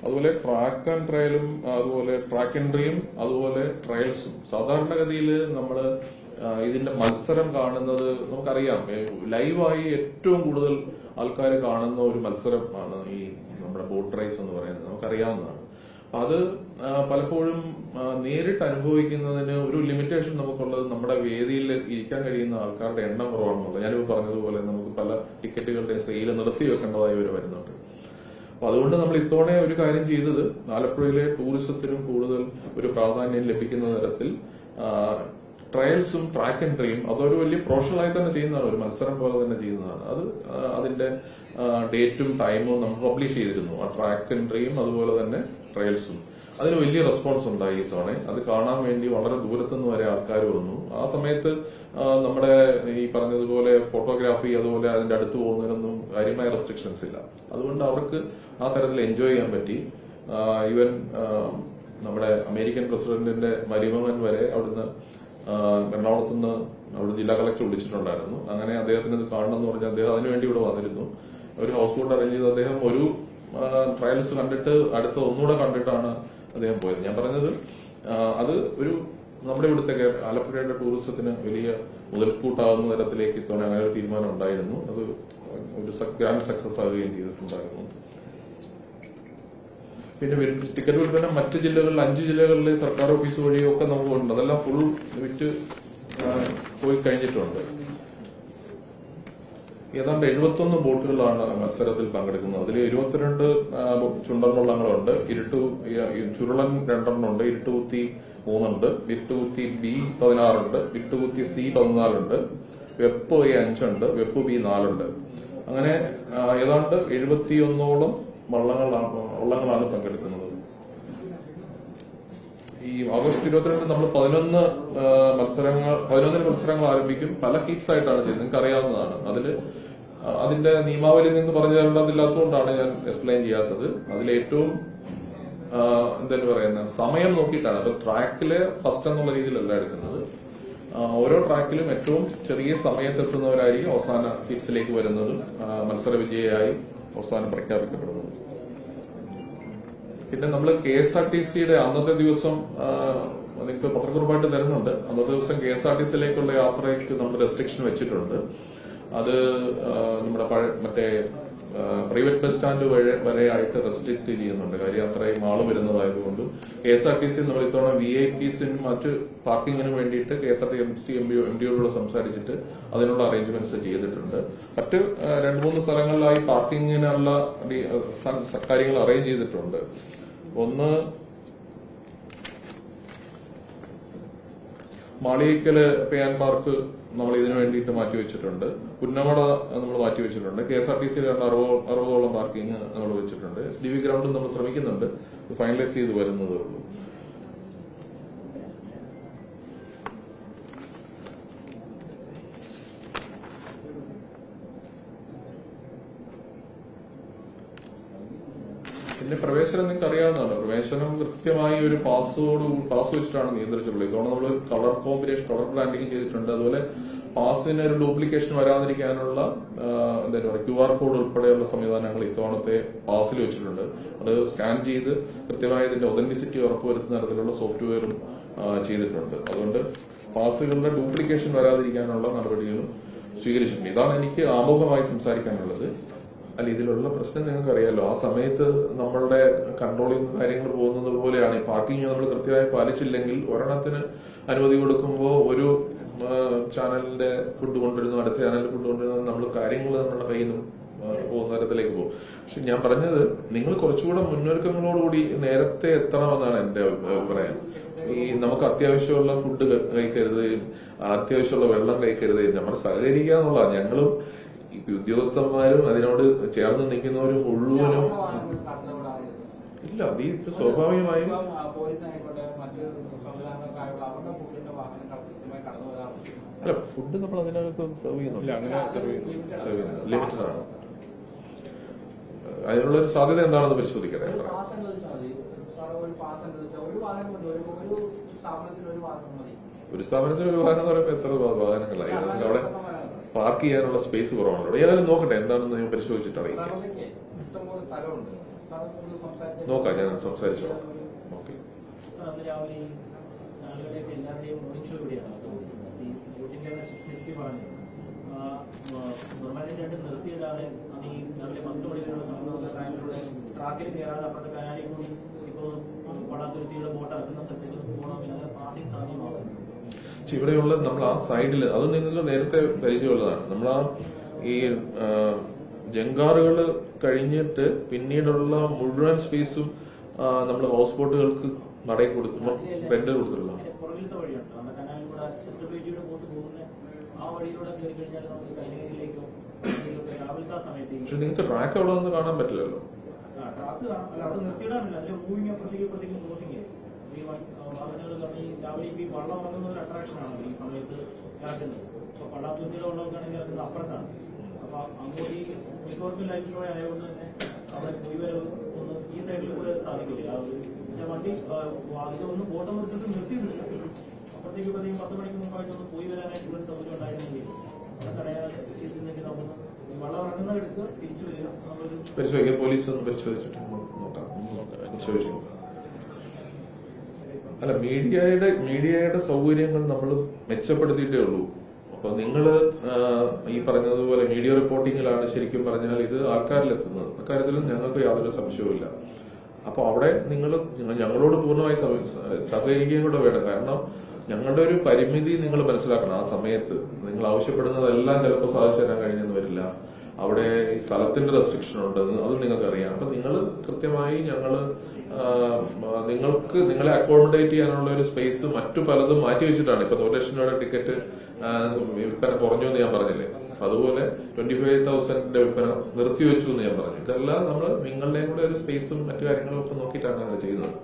അതുപോലെ track and ട്രയലും, അതുപോലെ track എൻട്രിയും, അതുപോലെ ട്രയൽസും. സാധാരണഗതിയിൽ നമ്മൾ ഇതിന്റെ മത്സരം കാണുന്നത് നമുക്കറിയാം, ലൈവായി ഏറ്റവും കൂടുതൽ ആൾക്കാർ കാണുന്ന ഒരു മത്സരം ആണ് ഈ നമ്മുടെ ബോട്ട് റേസ് എന്ന് പറയുന്നത്, നമുക്കറിയാവുന്നതാണ്. അത് പലപ്പോഴും നേരിട്ട് അനുഭവിക്കുന്നതിന് ഒരു ലിമിറ്റേഷൻ നമുക്കുള്ളത് നമ്മുടെ വേദിയിൽ ഇരിക്കാൻ കഴിയുന്ന ആൾക്കാരുടെ എണ്ണം കുറവാണെന്നുള്ളത്. ഞാനിപ്പോൾ പറഞ്ഞതുപോലെ നമുക്ക് പല ടിക്കറ്റുകളുടെ സെയിൽ നിർത്തി വെക്കേണ്ടതായി വരുന്നുണ്ട്. അപ്പൊ അതുകൊണ്ട് നമ്മൾ ഇത്തവണ ഒരു കാര്യം ചെയ്തത്, ആലപ്പുഴയിലെ ടൂറിസത്തിനും കൂടുതൽ ഒരു പ്രാധാന്യം ലഭിക്കുന്ന തരത്തിൽ ട്രയൽസും ട്രാക്ക് എൻട്രിയും അതൊരു വലിയ പ്രൊഫഷണലായി തന്നെ ചെയ്യുന്നതാണ്, ഒരു മത്സരം പോലെ തന്നെ ചെയ്യുന്നതാണ്. അത് അതിന്റെ ഡേറ്റും ടൈമും നമ്മൾ പബ്ലിഷ് ചെയ്തിരുന്നു, ആ ട്രാക്ക് എൻട്രിയും അതുപോലെ തന്നെ ട്രയൽസും. അതിന് വലിയ റെസ്പോൺസ് ഉണ്ടായി ഇത്തവണ. അത് കാണാൻ വേണ്ടി വളരെ ദൂരത്തുനിന്ന് വരെ ആൾക്കാർ വന്നു. ആ സമയത്ത് നമ്മുടെ ഈ പറഞ്ഞതുപോലെ ഫോട്ടോഗ്രാഫി അതുപോലെ അതിന്റെ അടുത്ത് പോകുന്നതിനൊന്നും കാര്യമായ റെസ്ട്രിക്ഷൻസ് ഇല്ല. അതുകൊണ്ട് അവർക്ക് ആ തരത്തിൽ എൻജോയ് ചെയ്യാൻ പറ്റി. ഈവൻ നമ്മുടെ അമേരിക്കൻ പ്രസിഡന്റിന്റെ മരുമകൻ വരെ അവിടുന്ന് എറണാകുളത്തുനിന്ന് അവിടെ ജില്ലാ കളക്ടർ വിളിച്ചിട്ടുണ്ടായിരുന്നു. അങ്ങനെ അദ്ദേഹത്തിന് ഇത് കാണണം എന്ന് പറഞ്ഞാൽ അദ്ദേഹം അതിനുവേണ്ടി ഇവിടെ വന്നിരുന്നു. ഒരു ഹൗസ് ബോട്ട് അറേഞ്ച് ചെയ്ത് അദ്ദേഹം ഒരു ട്രയൽസ് കണ്ടിട്ട് അടുത്ത ഒന്നുകൂടെ കണ്ടിട്ടാണ് അദ്ദേഹം പോയത്. ഞാൻ പറഞ്ഞത് അത് ഒരു നമ്മുടെ ഇവിടുത്തെ ആലപ്പുഴയുടെ ടൂറിസത്തിന് വലിയ മുതൽക്കൂട്ടാവുന്ന തരത്തിലേക്ക് ഇത്തവണ അങ്ങനെ ഒരു തീരുമാനം ഉണ്ടായിരുന്നു. അത് ഒരു ഗ്രാൻഡ് സക്സസ് ആവുകയും ചെയ്തിട്ടുണ്ടായിരുന്നു. പിന്നെ ടിക്കറ്റ് വിൽപ്പന മറ്റ് ജില്ലകളിൽ 5 ജില്ലകളിലെ സർക്കാർ ഓഫീസ് വഴിയൊക്കെ നമുക്കുണ്ട്. അതെല്ലാം ഫുൾ വിറ്റ് പോയി കഴിഞ്ഞിട്ടുണ്ട്. ഏതാണ്ട് 71 ബോട്ടുകളാണ് മത്സരത്തിൽ പങ്കെടുക്കുന്നത്. അതിൽ 22 ചുണ്ടൻ വള്ളങ്ങളുണ്ട്, ചുരുളൻ 2 ഉണ്ട്, ഇരുട്ടുകുത്തി 3 ഉണ്ട്, ഇരുട്ടുകുത്തി B 16 ഉണ്ട്, ഇരുട്ടുകുത്തി C 14 ഉണ്ട്, വെപ്പ് A 5 ഉണ്ട്, വെപ്പ് B 4 ഉണ്ട്. അങ്ങനെ ഏതാണ്ട് 71ഓളം വള്ളങ്ങളാണ് പങ്കെടുക്കുന്നത്. ഈ ഓഗസ്റ്റ് 22 നമ്മൾ 11 മത്സരങ്ങൾ ആരംഭിക്കും. പല ഹീറ്റ്സ് ആയിട്ടാണ് ചെയ്യുന്നത്, നിങ്ങൾക്ക് അറിയാവുന്നതാണ്. അതിന്റെ നിയമാവലി നിന്ന് പറഞ്ഞു തരേണ്ടതില്ലാത്തതുകൊണ്ടാണ് ഞാൻ എക്സ്പ്ലെയിൻ ചെയ്യാത്തത്. അതിലേറ്റവും എന്താണ് പറയുന്നത്, സമയം നോക്കിയിട്ടാണ്. അപ്പൊ ട്രാക്കില് ഫസ്റ്റ് എന്നുള്ള രീതിയിലല്ല എടുക്കുന്നത്. ഓരോ ട്രാക്കിലും ഏറ്റവും ചെറിയ സമയത്തെത്തുന്നവരായിരിക്കും അവസാന ഹീറ്റ്സിലേക്ക് വരുന്നതും മത്സര വിജയിയായി അവസാനം പ്രഖ്യാപിക്കപ്പെടുന്നത്. പിന്നെ നമ്മൾ KSRTCയുടെ അന്നത്തെ ദിവസം നിങ്ങൾക്ക് പത്രക്കുറിപ്പായിട്ട് തരുന്നുണ്ട്. അന്നത്തെ ദിവസം KSRTCയിലേക്കുള്ള യാത്രയ്ക്ക് നമ്മൾ റെസ്ട്രിക്ഷൻ വെച്ചിട്ടുണ്ട്. അത് നമ്മുടെ മറ്റേ പ്രൈവറ്റ് ബസ് സ്റ്റാൻഡ് വരെ ആയിട്ട് റെസ്ട്രിക്ട് ചെയ്യുന്നുണ്ട്. കാര്യം അത്രയും ആള് വരുന്നതായതുകൊണ്ട് KSRTC നമ്മൾ ഇത്തവണ VIPസിനും മറ്റ് പാർക്കിങ്ങിനും വേണ്ടിയിട്ട് KSRTC MD സംസാരിച്ചിട്ട് അതിനുള്ള അറേഞ്ച്മെന്റ്സ് ചെയ്തിട്ടുണ്ട്. മറ്റ് 2-3 സ്ഥലങ്ങളിലായി പാർക്കിങ്ങിനുള്ള കാര്യങ്ങൾ അറേഞ്ച് ചെയ്തിട്ടുണ്ട്. ഒന്ന് മാളിയേക്കല് പേയാൻ പാർക്ക് നമ്മൾ ഇതിനു വേണ്ടിയിട്ട് മാറ്റിവെച്ചിട്ടുണ്ട്. പുന്നമട നമ്മൾ മാറ്റിവെച്ചിട്ടുണ്ട്. KSRTCയിൽ 60ഓളം പാർക്കിംഗ് നമ്മൾ വെച്ചിട്ടുണ്ട്. SDV ഗ്രൗണ്ടും നമ്മൾ ശ്രമിക്കുന്നുണ്ട്, ഫൈനലൈസ് ചെയ്ത് വരുന്നതേ ഉള്ളൂ. പിന്നെ പ്രവേശനം നിങ്ങൾക്ക് അറിയാവുന്നതാണ്. പ്രവേശനം കൃത്യമായി ഒരു പാസ് വെച്ചിട്ടാണ് നിയന്ത്രിച്ചിട്ടുള്ളത്. ഇതോടെ നമ്മൾ കളർ കോമ്പിനേഷൻ, കളർ ബ്രാൻഡിങ് ചെയ്തിട്ടുണ്ട്. അതുപോലെ പാസിന് ഒരു ഡ്യൂപ്ലിക്കേഷൻ വരാതിരിക്കാനുള്ള എന്താ പറയുക QR കോഡ് ഉൾപ്പെടെയുള്ള സംവിധാനങ്ങൾ ഇത്തവണത്തെ പാസിൽ വെച്ചിട്ടുണ്ട്. അത് സ്കാൻ ചെയ്ത് കൃത്യമായി ഇതിന്റെ ഒതന്റിസിറ്റി ഉറപ്പുവരുത്തുന്ന തരത്തിലുള്ള സോഫ്റ്റ്വെയറും ചെയ്തിട്ടുണ്ട്. അതുകൊണ്ട് പാസുകളുടെ ഡ്യൂപ്ലിക്കേഷൻ വരാതിരിക്കാനുള്ള നടപടികളും സ്വീകരിച്ചിട്ടുണ്ട്. ഇതാണ് എനിക്ക് ആമുഖമായി സംസാരിക്കാനുള്ളത്. അല്ല, ഇതിലുള്ള പ്രശ്നം നിങ്ങൾക്ക് അറിയാലോ. ആ സമയത്ത് നമ്മളുടെ കൺട്രോളിൽ നിന്ന് കാര്യങ്ങൾ പോകുന്നത് പോലെയാണ്. ഈ പാർക്കിംഗ് നമ്മൾ കൃത്യമായി പാലിച്ചില്ലെങ്കിൽ ഒരെണ്ണത്തിന് അനുമതി കൊടുക്കുമ്പോൾ ഒരു ചാനലിന്റെ ഫുഡ് കൊണ്ടുവരുന്നു, അടുത്ത ചാനലിൽ ഫുഡ് കൊണ്ടുവരുന്നു, നമ്മൾ കാര്യങ്ങൾ നമ്മുടെ കയ്യിൽ നിന്ന് പോകുന്ന തരത്തിലേക്ക് പോകും. പക്ഷെ ഞാൻ പറഞ്ഞത്, നിങ്ങൾ കുറച്ചുകൂടെ മുന്നൊരുക്കങ്ങളോടുകൂടി നേരത്തെ എത്തണമെന്നാണ് എന്റെ അഭിപ്രായം. ഈ നമുക്ക് അത്യാവശ്യമുള്ള ഫുഡ് കഴിക്കരുത്, അത്യാവശ്യമുള്ള വെള്ളം കഴിക്കരുത്, നമ്മൾ സഹകരിക്കുക എന്നുള്ളതാണ്. ഞങ്ങളും ഉദ്യോഗസ്ഥന്മാരും അതിനോട് ചേർന്ന് നിൽക്കുന്നവരും മുഴുവനും ഇല്ല. അത് ഇപ്പൊ സ്വാഭാവികമായും അല്ല, ഫുഡ് നമ്മൾ അതിനകത്ത് സെർവ് ചെയ്യുന്നില്ല. അങ്ങനെ ലിമിറ്റഡ് ആണ്. അതിനുള്ളൊരു സാധ്യത എന്താണെന്ന് പരിശോധിക്കട്ടെ. ഒരു സ്ഥാപനത്തിന് ഒരു വാഹനം എന്ന് പറയുമ്പോൾ എത്ര വാഹനങ്ങളായി? അവിടെ പാർക്ക് ചെയ്യാനുള്ള സ്പേസ് കുറവാണല്ലോ. ഏതായാലും നോക്കട്ടെ, എന്താണെന്ന് ഞാൻ പരിശോധിച്ചിട്ട് അറിയിക്കാം. നോക്കാം, ഞാൻ സംസാരിച്ചോ. ഓക്കെ. രാവിലെ ആളുകളെയൊക്കെ എല്ലാവരുടെയും മോർണിംഗ് ഷോ ഇവിടെയാണ്. ഈ വോട്ടിന്റെ സ്പെസിഫിക് പറഞ്ഞു നിർമ്മാണം രണ്ട് നിർത്തിയിടാതെ അത് ഈ രാവിലെ 10 മണിക്കുള്ള സമയം കായലിലൂടെ ട്രാക്കിൽ കയറാതെ അപ്പുറത്തെ കനാലിൽ കൂടി ഇപ്പോൾ വളാത്തുരുത്തിയുടെ ബോട്ട് ഇറക്കുന്ന സ്ഥലത്തേക്ക് പോകണമെങ്കിൽ അത് പാസിംഗ് സാധ്യമാകും. ഇവിടെയുള്ള നമ്മൾ ആ സൈഡിൽ അത് നിങ്ങൾക്ക് നേരത്തെ പരിചയമുള്ളതാണ്. നമ്മൾ ആ ഈ ജങ്കാറുകൾ കഴിഞ്ഞിട്ട് പിന്നീടുള്ള മുഴുവൻ സ്പേസും നമ്മൾ ഹൗസ് ബോട്ടുകൾക്ക് നടയിൽ കൊടുത്തു, റെന്റ് കൊടുത്തിട്ടുള്ള പുറകിലത്തെ വഴിയുണ്ട്. നമ്മുടെ കനാലിൽ കൂടെ SWG-യുടെ ബോട്ട് പോകുന്ന ആ വഴിയിലൂടെ കയറി കഴിഞ്ഞാൽ നമുക്ക് കൈനകരിലേക്കോ രാവിലത്തെ സമയത്ത്. പക്ഷെ നിങ്ങൾക്ക് ട്രാക്ക് അവിടെ നിന്ന് കാണാൻ പറ്റില്ലല്ലോ. ട്രാക്ക് കാണാം, അല്ല അവിടെ നിർത്തിയിടാനില്ല. അതിൽ മൂവിങ് അപ്പുറത്തേക്ക് ക്രോസിംഗ് ഈ വാഹനങ്ങൾ ഈ രാവിലെ ഈ വള്ളം ഇറങ്ങുന്ന ഒരു അട്രാക്ഷൻ ആണല്ലോ ഈ സമയത്ത് ഇറക്കുന്നത്. അപ്പൊ പള്ളാത്തുരുത്തിയുടെ വള്ളമൊക്കെയാണെങ്കിൽ ഇറക്കുന്നത് അപ്പുറത്താണ്. അപ്പൊ അങ്ങോട്ട് ഈ മിക്കവർക്കും ലൈഫ് ഷോ ആയതുകൊണ്ട് തന്നെ അവിടെ പോയി വരവ് ഒന്ന് ഈ സൈഡിൽ കൂടെ സാധിക്കില്ല. വണ്ടി ഇതൊന്നും ബോട്ടം റിസൾട്ട് നിർത്തിയിട്ടില്ല. അപ്പുറത്തേക്ക് 10 മണിക്ക് മുമ്പായിട്ടൊന്ന് പോയി വരാനായിട്ടുള്ള സൗകര്യം ഉണ്ടായിരുന്നെങ്കിൽ അവിടെ തടയാതെ ഇരുന്നെങ്കിൽ നമുക്ക് വള്ളം ഇറങ്ങുന്ന എടുക്കുക, തിരിച്ചു വരിക. പരിശോധിക്കാം, പോലീസ് ഒന്ന് പരിശോധിച്ചിട്ട് നോക്കാം. അല്ല, മീഡിയയുടെ സൗകര്യങ്ങൾ നമ്മൾ മെച്ചപ്പെടുത്തിയിട്ടേ ഉള്ളൂ. അപ്പൊ നിങ്ങള് ഈ പറഞ്ഞതുപോലെ മീഡിയ റിപ്പോർട്ടിങ്ങിലാണ് ശരിക്കും പറഞ്ഞാൽ ഇത് ആൾക്കാരിലെത്തുന്നത്. അക്കാര്യത്തിലും ഞങ്ങൾക്ക് യാതൊരു സംശയവുമില്ല. അപ്പൊ അവിടെ നിങ്ങൾ ഞങ്ങളോട് പൂർണ്ണമായി സഹകരിക്കുകയും കൂടെ വേണം. കാരണം ഞങ്ങളുടെ ഒരു പരിമിതി നിങ്ങൾ മനസ്സിലാക്കണം. ആ സമയത്ത് നിങ്ങൾ ആവശ്യപ്പെടുന്നതെല്ലാം ചിലപ്പോൾ സാധിച്ചു തരാൻ കഴിഞ്ഞെന്ന് വരില്ല. അവിടെ ഈ സ്ഥലത്തിന്റെ റെസ്ട്രിക്ഷൻ ഉണ്ട്, അത് നിങ്ങൾക്ക് അറിയാം. അപ്പൊ നിങ്ങൾ കൃത്യമായി നിങ്ങളെ അക്കോമഡേറ്റ് ചെയ്യാനുള്ള ഒരു സ്പേസ് മറ്റു പലതും മാറ്റി വെച്ചിട്ടാണ്. ഇപ്പൊ 1 ലക്ഷം രൂപയുടെ ടിക്കറ്റ് വിൽപ്പന കുറഞ്ഞു എന്ന് ഞാൻ പറഞ്ഞില്ലേ, അതുപോലെ 25,000 വിൽപ്പന നിർത്തിവെച്ചു എന്ന് ഞാൻ പറഞ്ഞു. ഇതെല്ലാം നമ്മൾ നിങ്ങളുടെയും കൂടെ ഒരു സ്പേസും മറ്റു കാര്യങ്ങളും ഒക്കെ നോക്കിയിട്ടാണ് അങ്ങനെ ചെയ്യുന്നത്.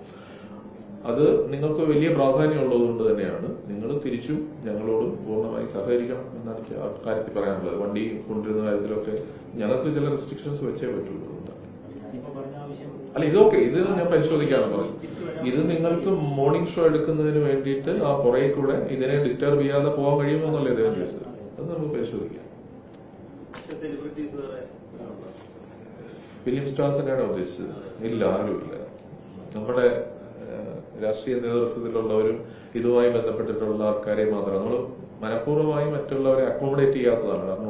അത് നിങ്ങൾക്ക് വലിയ പ്രാധാന്യം ഉള്ളതുകൊണ്ട് തന്നെയാണ് നിങ്ങൾ തിരിച്ചും ഞങ്ങളോട് പൂർണ്ണമായി സഹകരിക്കണം എന്നാണ് എനിക്ക് ആ കാര്യത്തിൽ പറയാനുള്ളത്. വണ്ടി കൊണ്ടുവരുന്ന കാര്യത്തിലൊക്കെ ഞങ്ങൾക്ക് ചില റെസ്ട്രിക്ഷൻസ് വെച്ചേ പറ്റുള്ളൂ. അല്ല, ഇതൊക്കെ ഇത് ഞാൻ പരിശോധിക്കാണ് പറഞ്ഞു. ഇത് നിങ്ങൾക്ക് മോർണിംഗ് ഷോ എടുക്കുന്നതിന് വേണ്ടിയിട്ട് ആ പുറകെ കൂടെ ഇതിനെ ഡിസ്റ്റർബ് ചെയ്യാതെ പോകാൻ കഴിയുമോ എന്നല്ലേ ഇദ്ദേഹം ചോദിച്ചത്. അത് നമുക്ക് പരിശോധിക്കാം. ഫിലിം സ്റ്റാർസിനെയാണ് ഉദ്ദേശിച്ചത്? ഇല്ല, ആരുമില്ല. നമ്മുടെ രാഷ്ട്രീയ നേതൃത്വത്തിലുള്ളവരും ഇതുമായി ബന്ധപ്പെട്ടിട്ടുള്ള ആൾക്കാരെ മാത്രം നമ്മൾ മനഃപൂർവ്വമായി മറ്റുള്ളവരെ അക്കോമഡേറ്റ് ചെയ്യാത്തതാണ്. കാരണം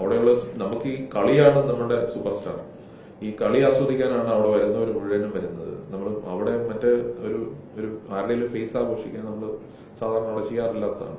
അവിടെയുള്ള നമുക്ക് ഈ കളിയാണ് നമ്മുടെ സൂപ്പർ സ്റ്റാർ. ഈ കളി ആസ്വദിക്കാനാണ് അവിടെ വരുന്നവർ മുഴുവനും വരുന്നത്. നമ്മൾ അവിടെ മറ്റേ ഒരു ആരുടെയും ഫേസ് ആഘോഷിക്കാൻ നമ്മൾ സാധാരണ അവിടെ ചെയ്യാറില്ലാത്തതാണ്.